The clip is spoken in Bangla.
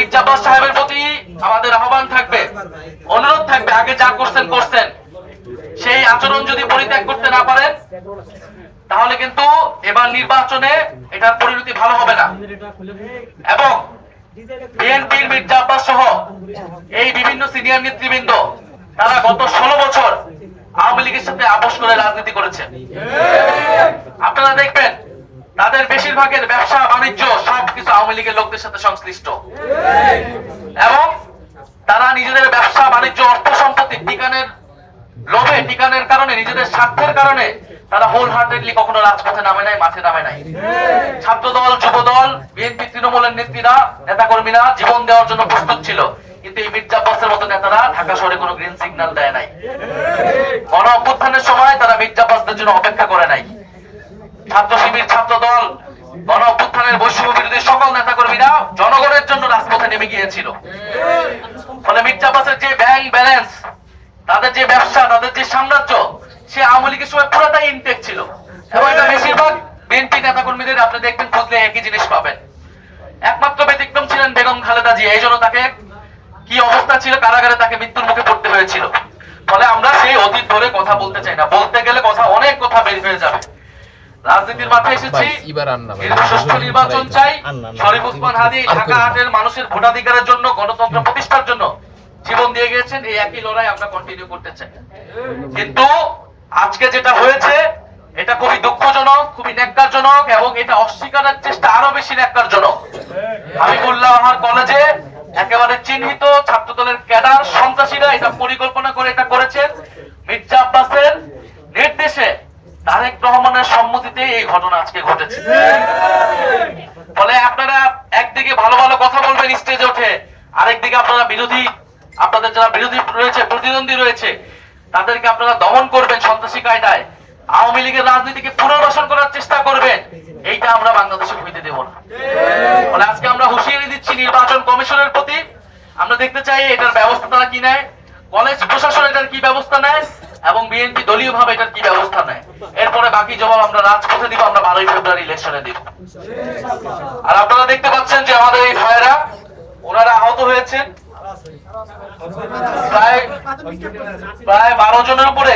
মির্জা আব্বাস সাহেবের প্রতি আমাদের আহ্বান থাকবে, অনুরোধ থাকবে, আগে যা করছেন সেই আচরণ যদি পরিত্যাগ করতে না পারেন তাহলে কিন্তু এবার নির্বাচনে এটার পরিণতি ভালো হবে না। এবং বিএনপির মির্জা আব্বাস সহ এই বিভিন্ন সিনিয়র নেতৃবৃন্দ তারা গত 16 বছর আওয়ামী লীগের সাথে আপোষ করে রাজনীতি করেছেন। আপনারা দেখবেন তাদের বেশিরভাগের ব্যবসা বাণিজ্য সবকিছু আওয়ামী লীগের লোকদের সাথে সংশ্লিষ্ট, এবং তারা নিজেদের ব্যবসা বাণিজ্য অর্থ সম্পত্তি লোভে টিকানোর কারণে, নিজেদের স্বার্থের কারণে তারা হোল হার্টেডলি কখনো রাজপথে নামে নাই, মাঠে নামে নাই। ছাত্র দল, যুব দল, বিএনপি, তৃণমূলের নেত্রীরা, নেতা কর্মীরা জীবন দেওয়ার জন্য প্রস্তুত ছিল, কিন্তু এই মির্জা আব্বাসের মতো নেতারা ঢাকা শহরে কোনো গ্রিন সিগন্যাল দেয় নাই। গণ অভ্যুত্থানের সময় তারা মির্জা আব্বাসদের জন্য অপেক্ষা করে নাই। ছাত্র শিবির, ছাত্র দল, গণ অভ্যুত্থানের বৈষম্য বিরোধী সকল নেতা কর্মীরা জনগণের জন্য রাজপথে নেমে গিয়েছিল। ফলে মির্জা আব্বাসের যে ব্যাংক ব্যালেন্স, তাদের যে ব্যবসা, তাদের যে সাম্রাজ্য, সে আওয়ামী লীগের সময় পুরোটাই ইনটেক ছিল। এবং এটা বেশিরভাগ বিএনপি নেতা কর্মীদের আপনি দেখবেন, খুঁজলে একই জিনিস পাবেন। একমাত্র ব্যতিক্রম ছিলেন বেগম খালেদা জিয়া, এই জন্য তাকে কি অবস্থা ছিল, কারাগারে তাকে মৃত্যুর মুখে পড়তে হয়েছিল। ফলে আমরা সেই অতীত ধরে কথা বলতে চাই না, বলতে গেলে অনেক কথা বের হয়ে যাবে। রাজনীতির মাঠে এসেছি, সুষ্ঠু নির্বাচন চাই। শরীফ ওসমান হাদী ঢাকা 8-এর মানুষের ভোটাধিকারের জন্য, গণতন্ত্র প্রতিষ্ঠার জন্য জীবন দিয়ে গিয়েছেন। এই একই লড়াই আমরা কন্টিনিউ করতে চাই। কিন্তু আজকে যেটা হয়েছে এটা খুবই দুঃখজনক, খুবই ন্যাক্কারজনক, এবং এটা অস্বীকারের চেষ্টা আরো বেশি ন্যাক্কারজনক। হাবিবুল্লাহ কলেজে একেবারে চিহ্নিত ছাত্রদলের ক্যাডার সন্ত্রাসীরা এটা পরিকল্পনা করে এটা করেছেন। মির্জা আব্বাসের নির্দেশে, তারেক রহমানের সম্মতিতে এই ঘটনা আজকে ঘটেছে। ফলে আপনারা একদিকে ভালো ভালো কথা বলবেন স্টেজে উঠে, আরেকদিকে আপনারা আপনাদের যারা বিরোধী রয়েছে, প্রতিদ্বন্দ্বী রয়েছে, তাদেরকে আপনারা দমন করবেন সন্ত্রাসী কায়দায়, আওয়ামী লীগের রাজনীতিকে পুনর্বাসন করার চেষ্টা করবেন। এইটা আমরা বাংলাদেশে হইতে দেব না। ফলে আজকে আমরা হুঁশিয়ারি দিচ্ছি নির্বাচন কমিশনের প্রতি। আমরা দেখতে চাই এটার ব্যবস্থা তারা কি নেয়, কলেজ প্রশাসন এটার কি ব্যবস্থা নেয়, এবং বিএনপি দলীয় ভাবে এটার কি ব্যবস্থা নেয়। এরপরে বাকি জবাব আমরা রাজপথে দিব, আমরা 12ই ফেব্রুয়ারি ইলেকশনে দিব। আর আপনারা দেখতে পাচ্ছেন যে আমাদের এই ভাইয়েরা, ওনারা আহত হয়েছেন প্রায় 12 জনের উপরে।